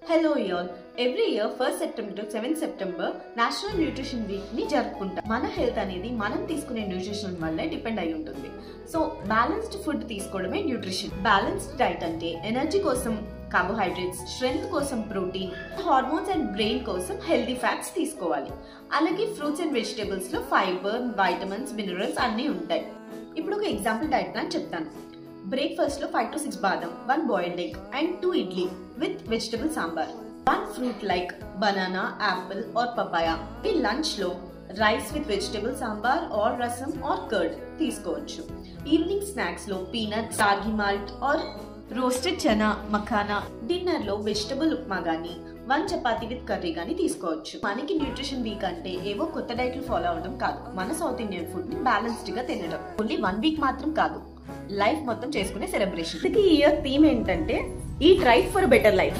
Hello y'all. Every year 1st September to 7th September National Nutrition Week ని జరుపుకుంటాం. మన health అనేది మనం తీసుకునే న్యూట్రిషన్ వల్లే డిపెండ్ అయి ఉంటుంది. సో బ్యాలెన్స్డ్ ఫుడ్ తీసుకోవడమే న్యూట్రిషన్. బ్యాలెన్స్డ్ డైట్ అంటే ఎనర్జీ కోసం కార్బోహైడ్రేట్స్, స్ట్రెంగ్త్ కోసం ప్రోటీన్, హార్మోన్స్ అండ్ బ్రెయిన్ కోసం హెల్తీ ఫ్యాట్స్ తీసుకోవాలి. అలాగే ఫ్రూట్స్ అండ్ వెజిటేబుల్స్ లో ఫైబర్, వైటమిన్స్, మినరల్స్ అన్నీ ఉంటాయి. ఇప్పుడు ఒక ఎగ్జాంపుల్ డైట్ ప్లాన్ చెప్తాను. బ్రేక్ఫాస్ట్ లో 5 to 6 బాదం, 1 boiled egg and 2 idli with vegetable sambar, 1 fruit like banana, apple or papaya. ఈ లంచ్ లో rice with vegetable sambar are rasam or curd తీసుకోవచ్చు. ఈవినింగ్ స్నాక్స్ లో peanuts, ragi malt or roasted chana, makhana. Dinner లో వెజిటబుల్ ఉప్మా గానీ 1 chapati with curry గానీ తీసుకోవచ్చు. మనకి న్యూట్రిషన్ వీక్ అంటే ఏవో కొత్త డైట్లు ఫాలో అవడం కాదు, మన సౌత్ ఇండియన్ ఫుడ్ ని బ్యాలెన్స్డ్ గా తినడం. ఓన్లీ 1 వీక్ మాత్రం కాదు, లైఫ్ మొత్తం చేసుకునే సెలబ్రేషన్. ఈ ఇయర్ థీమ్ ఏంటంటే eat right for better life.